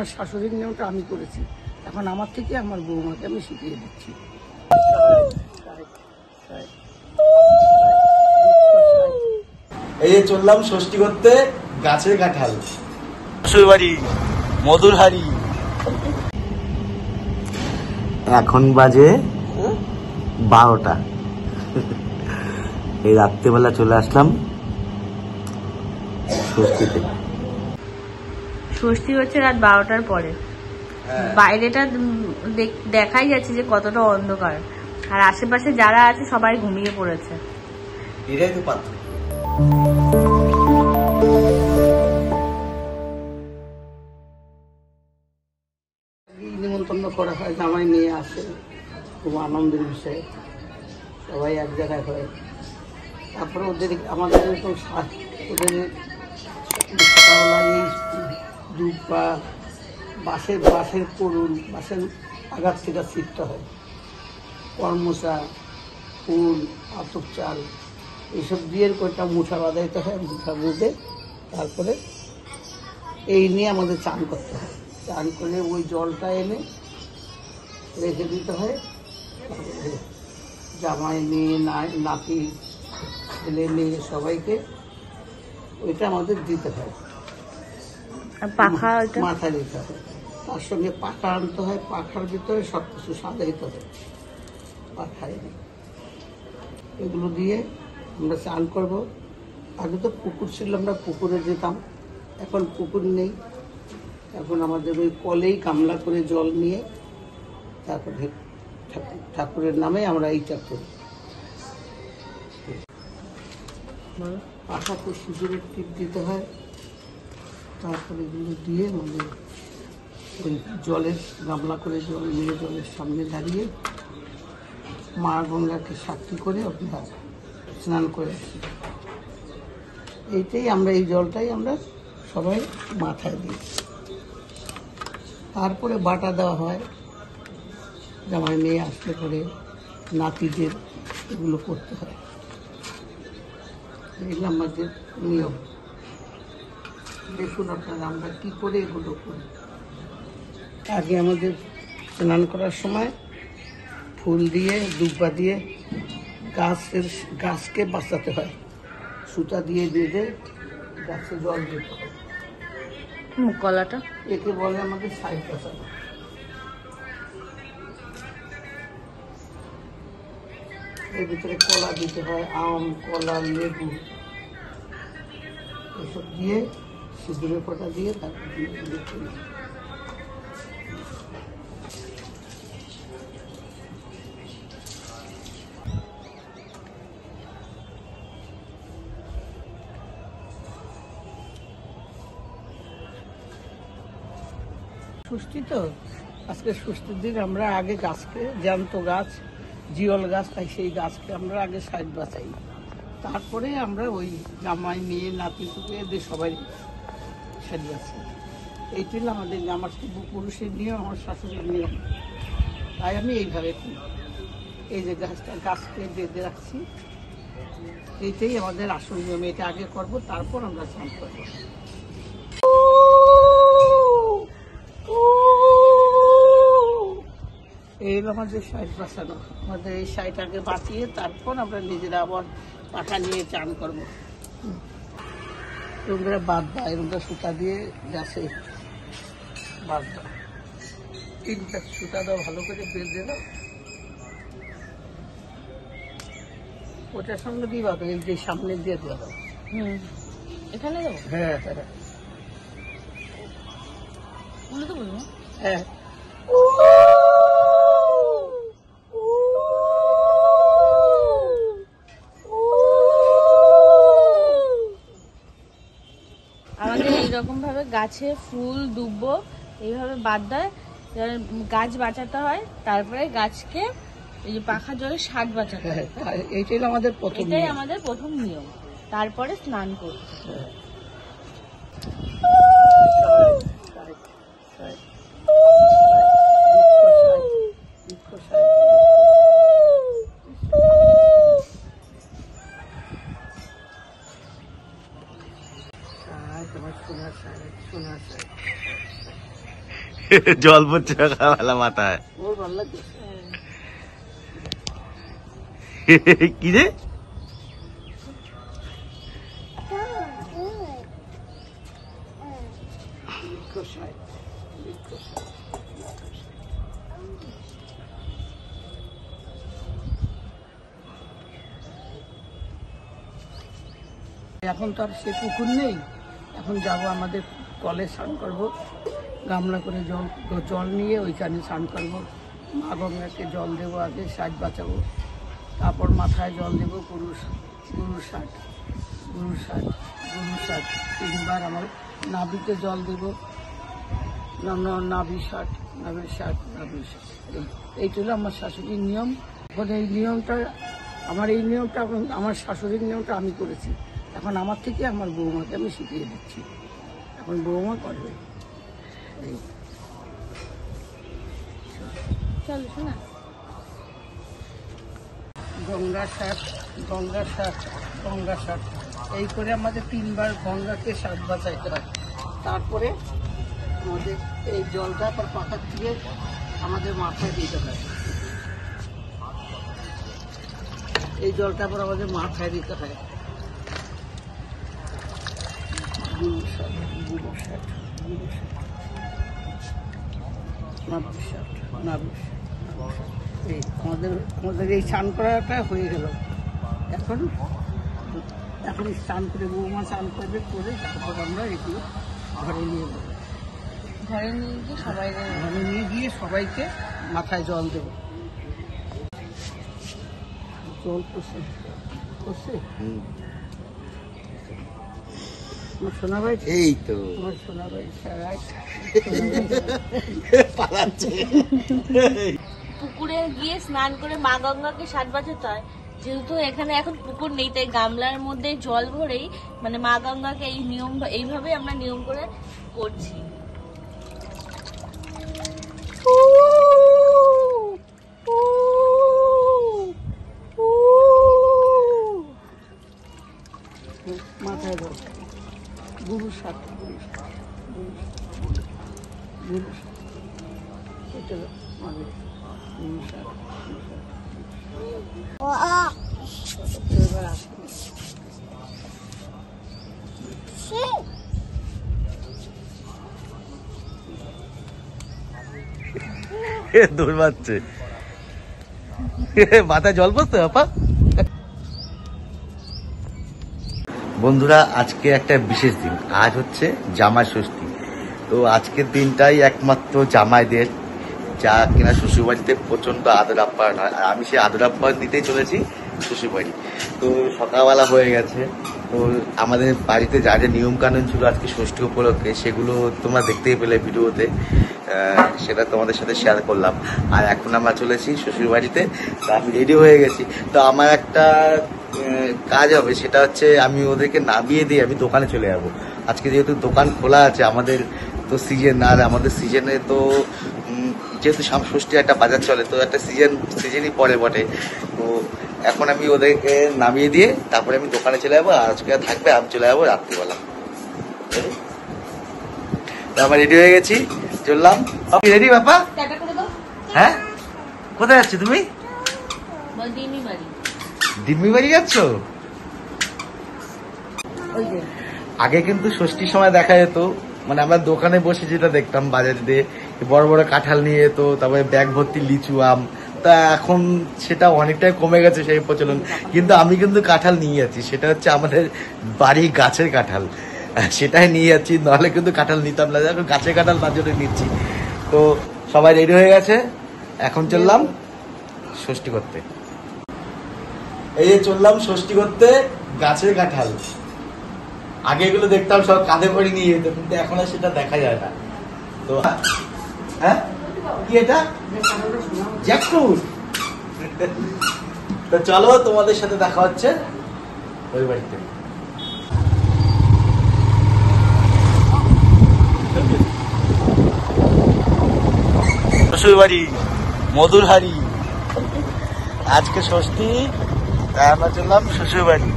শাশুড়ির নিয়মটা আমি করেছি, এখন আমার থেকে আমার বৌমাকে আমি শিখিয়ে দিচ্ছি। এই যে চললাম ষষ্ঠী করতে গাছের কাঁঠাল বাড়ি মধুর হাড়ি। এখন বাজে 12টা। এই রাত্রেবেলা চলে আসলাম ষষ্ঠীতে। ষষ্ঠী হচ্ছে রাত 12টার পরে। বাইরেটা দেখাই যাচ্ছে যে কতটা অন্ধকার, আর আশেপাশে যারা আছে সবাই ঘুমিয়ে পড়েছে। এটাই তো পাত্র। নিমন্ত্রণ করা হয়, জামাই নিয়ে আসে, খুব আনন্দের বিষয়, সবাই এক জায়গায় হয়। তারপরে ওদের আমাদের তো ওদের সকালবেলা এই দুধ বা বাঁশের করুন, বাঁশের আঘাত থেকে ছিটতে হয়, কর্মচা, ফুল, আতপ চাল এইসব দিয়ে কয়েকটা মুঠা বাঁধাইতে হয়। মুঠা বেঁধে তারপরে এই নিয়ে আমাদের চান করতে হয়। চান করে ওই জলটা এনে রেখে দিতে হয়। জামাই মেয়ে নাতি ছেলে মেয়ে সবাইকে ওইটা আমাদের দিতে হয়, মাথা দিতে হয়। তার সঙ্গে পাখা আনতে হয়, পাখার ভিতরে সব কিছু সাজাইতে হয়। পাখায় এগুলো দিয়ে আমরা চান করব। আগে তো পুকুর ছিল, আমরা পুকুরে যেতাম, এখন পুকুর নেই। এখন আমাদের ওই কলেই গামলা করে জল নিয়ে তারপরে ঠাকুরের নামে আমরা এইটা করি। পাখাতে সিঁদুরের টিপ দিতে হয়। তারপরে এগুলো দিয়ে আমাদের ওই জলের গামলা করে জল নিয়ে জলের সামনে দাঁড়িয়ে মা গঙ্গাকে সাক্ষী করে আমরা স্নান করে আসি। এইটাই আমরা, এই জলটাই আমরা সবাই মাথায় দিই। তারপরে বাটা দেওয়া হয়, জামাই মেয়ে আসলে পরে নাতিদের এগুলো করতে হয়। এগুলো আমাদের নিয়ম। দেখুন আপনারা আমরা কি করে এগুলো করি। আগে আমাদের স্নান করার সময় ফুল দিয়ে দুব্বা দিয়ে গাছকে বাঁচাতে হয়, সুতা দিয়ে বেঁধে গাছে জল দিতে হয়। কলাটা একে বলে আমাদের সাইড বাঁচানো। এর ভিতরে কলা দিতে হয়, আম, কলা, লেবু এসব দিয়ে সিঁদুরের ফোঁটা দিয়ে তারপর ষষ্ঠী তো আজকে ষষ্ঠীর দিন আমরা আগে গাছকে, জ্যান্ত গাছ, জিওল গাছ, তাই সেই গাছকে আমরা আগে সাইড বাঁচাই। তারপরে আমরা ওই জামাই মেয়ে নাতিকে এদের সবাই সাইড বাঁচাই। এইটি আমাদের, আমার পুরুষের নিয়ম, আমার শাশুড়ির নিয়ম। তাই আমি এইভাবে করি। এই যে গাছকে বেঁধে রাখছি, এইটাই আমাদের আসল নিয়ম। এটা আগে করব, তারপর আমরা স্নান করবো। এই আমাদের সাইড বাঁচানো। আমাদের এই সাইড আগে বাঁচিয়ে তারপর আমরা নিজেরা আবার পাখা নিয়ে চান করবো। এরকম বাদ দেয়, এরকম সুতা দিয়ে গাছে বাদ দেয়। তিনটা সুতা দাও, ভালো করে বেঁধে দাও। ওটার সঙ্গে দিবা তো, এই যে সামনে দিয়ে দেওয়া দাও। এখানে দেবো? হ্যাঁ হ্যাঁ হ্যাঁ। আমাদের এইরকম ভাবে গাছে ফুল দুব্ব এইভাবে বাদ দেয়, গাছ বাঁচাতে হয়। তারপরে গাছকে এই যে পাখা জলে ষাট বাঁচাতে হয়। এইটাই আমাদের প্রথম নিয়ম। তারপরে স্নান করতে হয়। সোনার জল পড়ছে সকালবেলা মাথায়। ওর ভালো লাগে কি রে এখন তো আর সে পুকুর নেই, এখন যাব আমাদের কলে স্নান করব, গামলা করে জল নিয়ে ওইখানে স্নান করব। মা গঙ্গাকে জল দেবো, আগে ষাট বাঁচাবো, তারপর মাথায় জল দেবো। গরু ষাট 3বার আমার নাভিতে জল দেবো, নাভি ষাট। এইটা হলো আমার শাশুড়ির নিয়ম। এখন এই নিয়মটা এখন আমার শাশুড়ির নিয়মটা আমি করেছি, এখন আমার থেকে আমার বৌমাকে আমি শিখিয়ে দিচ্ছি, এখন বৌমা করবে। চলো শোনা। গঙ্গা ষাট এই করে আমাদের 3বার গঙ্গাকে ষাট বাঁচাইতে হয়। তারপরে আমাদের এই জলটা পর পাখার থেকে আমাদের মাথায় দিতে হয়, এই জলটা পর আমাদের মাথায় দিতে হয়। আমাদের এই স্নান করাটা হয়ে গেল। এখন স্নান করে বৌমা স্নান করবে, করে তারপর আমরা এগুলো ঘরে নিয়ে যাবো। ঘরে নিয়ে গিয়ে সবাইকে মাথায় জল দেবো। জল করছে আমার সোনা ভাই, এই তো আমার সোনা ভাই পালাচ্ছে। পুকুরে গিয়ে স্নান করে মা গঙ্গাকে ষাট বাজাতে হয়। যেহেতু এখানে এখন পুকুর নেই, তাই গামলার মধ্যে জল ভরেই মানে মা গঙ্গাকে এইভাবে আমরা নিয়ম করে করছি। মাথায় জল, গুরু ষাট এটা মানে এবার আসে দৌড়াচ্ছে, মাথায় জল পড়ছে আপা। বন্ধুরা, আজকে একটা বিশেষ দিন, আজ হচ্ছে জামাই ষষ্ঠী। তো আজকের দিনটাই একমাত্র জামাইদের, যা কিনা শ্বশুরবাড়িতে প্রচন্ড আদর আপ্যায়ন হয়, আর আমি সেই আদর আপ্যায়ন দিতেই চলেছি শ্বশুরবাড়ি। তো সকালবেলা হয়ে গেছে, তো আমাদের বাড়িতে যা যা নিয়ম কানুন ছিল আজকে ষষ্ঠী উপলক্ষে, সেগুলো তোমরা দেখতেই পেলে ভিডিওতে, সেটা তোমাদের সাথে শেয়ার করলাম। আর এখন আমরা চলেছি শ্বশুরবাড়িতে, তো আমি রেডি হয়ে গেছি। তো আমার একটা কাজ হবে, সেটা হচ্ছে আমি ওদেরকে নামিয়ে দিয়ে আমি দোকানে চলে যাবো। আজকে যেহেতু দোকান খোলা আছে, আমাদের তো সিজন, আর আমাদের সিজনে তো যেহেতু ষষ্ঠী একটা বাজার চলে, তো একটা সিজনই পরে বটে। তো এখন আমি ওদেরকে নামিয়ে দিয়ে তারপরে আমি দোকানে চলে যাবো, আর আজকে থাকবে, আমি চলে যাবো রাত্রিবেলা। তো আমরা রেডি হয়ে গেছি, চললাম। রেডি বাপা? হ্যাঁ, কোথায় যাচ্ছ তুমি? দিম্মি বাড়ি যাচ্ছ? আগে কিন্তু ষষ্ঠীর সময় দেখা যেত, মানে আমরা দোকানে বসে যেটা দেখতাম বাজারে দিয়ে বড় বড় কাঁঠাল নিয়ে যেত, তারপরে ব্যাগ ভর্তি লিচু আম। তা এখন সেটা অনেকটাই কমে গেছে সেই প্রচলন, কিন্তু আমি কিন্তু কাঁঠাল নিয়ে যাচ্ছি, সেটা হচ্ছে আমাদের বাড়ির গাছের কাঁঠাল, সেটাই নিয়ে যাচ্ছি, নাহলে কিন্তু কাঁঠাল নিতাম না। এখন গাছের কাঁঠাল তার জন্য নিচ্ছি। তো সবাই রেডি হয়ে গেছে, এখন চললাম ষষ্ঠী করতে। এই যে চললাম ষষ্ঠী করতে গাছের কাঁঠাল। আগে এগুলো দেখতাম সব কাঁধে করে নিয়ে যেত, কিন্তু এখন আর সেটা দেখা যায় না। তো হ্যাঁ, কি এটা? জ্যাকফ্রুট। তো চলো, তোমাদের সাথে দেখা হচ্ছে ওই বাড়িতে। শ্বশুর বাড়ি মধুরহারি, আজকে ষষ্ঠী, তাই আমরা চললাম শ্বশুর বাড়ি।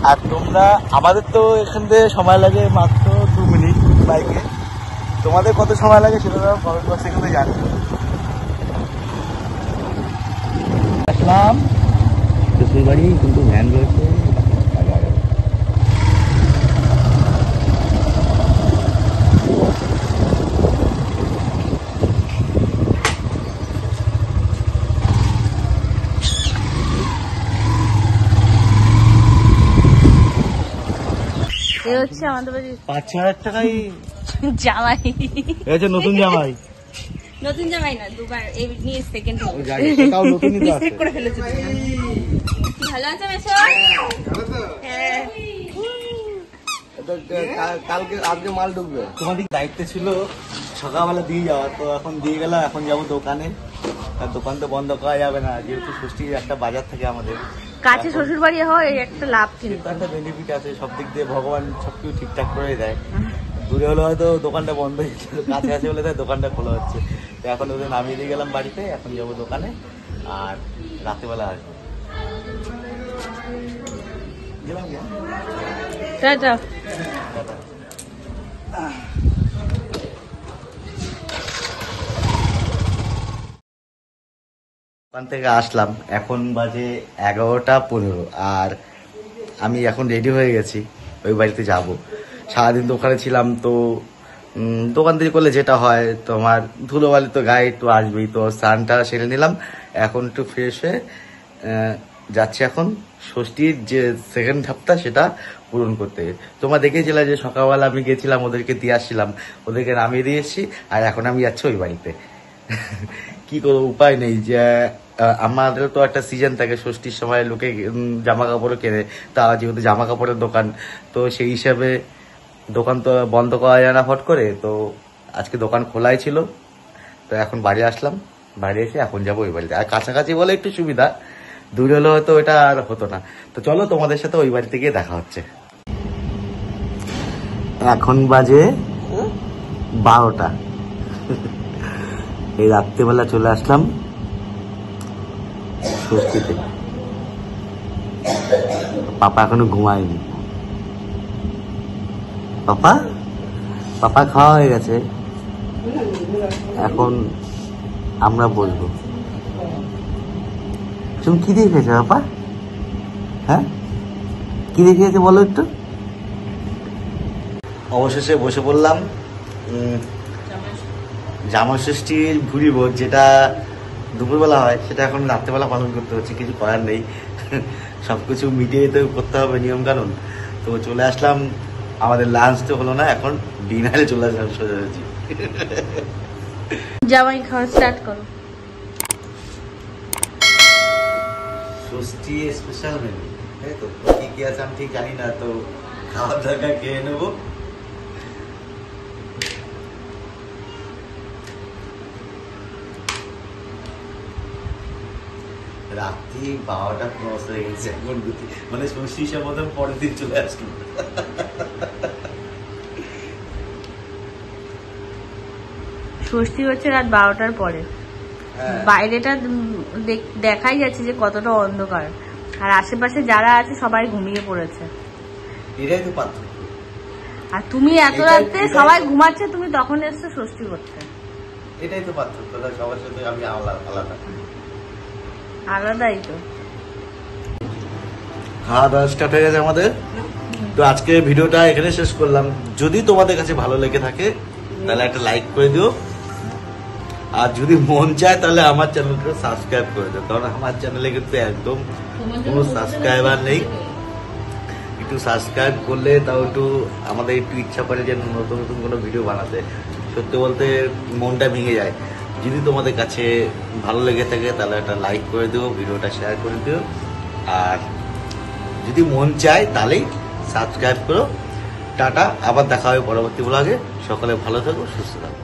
আর তোমরা, আমাদের তো এখান থেকে সময় লাগে মাত্র 2 মিনিট বাইকে, তোমাদের কত সময় লাগে সেটা কমেন্ট বক্সে কিন্তু জানি। আসলাম শ্বশুর বাড়ি, কিন্তু ভ্যান রয়েছে। এ হচ্ছে আমাদের বাড়ির 5,000 টাকাই জামাই। এই নতুন জামাই, নতুন জামাই না, দুবার এই নিয়ে সেকেন্ড হলো। সেটাও নতুনই তো আছে। মিস্টেক করে ফেলেছে। কি ভালো আছে মেশো? হ্যাঁ। কালকে আজকে মাল ঢুকবে। তোমাদের দায়িত্ব ছিল সকালবেলা দিয়ে যাওয়া, তো এখন দিয়ে গেলাম। এখন যাবো দোকানে, আর দোকান তো বন্ধ করা যাবে না, যেহেতু ষষ্ঠীর একটা বাজার থাকে আমাদের কাছে শ্বশুর বাড়ি হয় এই একটা লাভ, কিন্তু একটা বেনিফিট আছে সব দিক দিয়ে। ভগবান সবকিছু ঠিকঠাক করে দেয়। দূরে হলে হয়তো দোকানটা বন্ধ হয়ে ছিল, কাছে আছে বলে তাই দোকানটা খোলা হচ্ছে। তো এখন ওদের নামিয়ে দিয়ে গেলাম বাড়িতে, এখন যাবো দোকানে আর রাত্রেবেলা আসবো। গেলাম গিয়া। টাটা। দোকান থেকে আসলাম, এখন বাজে 11:15, আর আমি এখন রেডি হয়ে গেছি, ওই বাড়িতে যাব। সারাদিন দোকানে ছিলাম, তো দোকান থেকে করলে যেটা হয় তোমার ধুলোবালি তো গায়ে একটু আসবেই, তো স্নানটা সেরে নিলাম। এখন একটু ফ্রেশ হয়ে যাচ্ছি এখন ষষ্ঠীর যে সেকেন্ড ধাপটা সেটা পূরণ করতে। তোমরা দেখেছিলে যে সকালবেলা আমি গেছিলাম, ওদেরকে দিয়ে আসছিলাম, ওদেরকে নামিয়ে দিয়ে এসেছি, আর এখন আমি যাচ্ছি ওই বাড়িতে। কি করবো, উপায় নেই। যে আমাদের তো একটা সিজন থাকে, ষষ্ঠীর সময় লোকে জামা কাপড়ও কেনে, তা যেহেতু জামা কাপড়ের দোকান, তো সেই হিসাবে দোকান তো বন্ধ করা যায় না ফট করে। তো আজকে দোকান খোলাই ছিল, তো এখন বাড়ি আসলাম, বাড়ি এসে এখন যাবো ওই বাড়িতে। আর কাছাকাছি বলে একটু সুবিধা, দূরে হলে হয়তো ওইটা আর হতো না। তো চলো তোমাদের সাথে ওই বাড়িতে গিয়ে দেখা হচ্ছে। এখন বাজে 12টা। এই রাত্রেবেলা চলে আসলাম ষষ্ঠীতে। পাপা এখনো ঘুমায়নি। পাপা খাওয়া হয়ে গেছে, এখন আমরা বলবো। তুমি কি দিয়ে খেয়েছো পাপা? হ্যাঁ, কি দিয়ে খেয়েছো বলো একটু। অবশেষে বসে পড়লাম জামাই ষষ্ঠীর ভুড়ি ভোজ, যেটা দুপুরবেলা হয় সেটা এখন রাত্রেবেলা পালন করতে হচ্ছে, কিছু করার নেই। সবকিছু মিটিয়ে তো করতে হবে নিয়ম কানুন। তো চলে আসলাম, আমাদের লাঞ্চ তো হলো না, এখন ডিনারে চলে আসলাম সোজাসুজি। জামাই খাওয়া স্টার্ট করো। ষষ্ঠী স্পেশাল মেনু, তাই তো? কি কি আছে আমি ঠিক জানি না, তো খাওয়ার জায়গা খেয়ে নেবো। রাত্রি 12টা ক্রস হয়ে গেছে, এখন মানে ষষ্ঠী হিসাব মতন পরের দিন চলে আসলো। ষষ্ঠী হচ্ছে রাত 12টার পরে। বাইরেটা দেখাই যাচ্ছে যে কতটা অন্ধকার, আর আশেপাশে যারা আছে সবাই ঘুমিয়ে পড়েছে। এটাই তো পার্থক্য। আর তুমি এত রাতে সবাই ঘুমাচ্ছে, তুমি তখন এসছো ষষ্ঠী করতে। এটাই তো পার্থক্য, সবার সাথে আমি আলাদা। আলাদাই তো। খাওয়া দাওয়া স্টার্ট হয়ে গেছে আমাদের। তো আজকে ভিডিওটা এখানে শেষ করলাম। যদি তোমাদের কাছে ভালো লেগে থাকে তাহলে একটা লাইক করে দিও, আর যদি মন চায় তাহলে আমার চ্যানেলটা সাবস্ক্রাইব করে দিও, কারণ আমার চ্যানেলে কিন্তু একদম কোনো সাবস্ক্রাইবার নেই। একটু সাবস্ক্রাইব করলে তাও একটু আমাদের একটু ইচ্ছা করে যে নতুন নতুন কোনো ভিডিও বানাতে। সত্যি বলতে মনটা ভেঙে যায়। যদি তোমাদের কাছে ভালো লেগে থাকে তাহলে একটা লাইক করে দিও, ভিডিওটা শেয়ার করে দিও, আর যদি মন চায় তাহলেই সাবস্ক্রাইব করো। টাটা, আবার দেখা হবে পরবর্তী ব্লগে। সকলে ভালো থাকো, সুস্থ থাকো।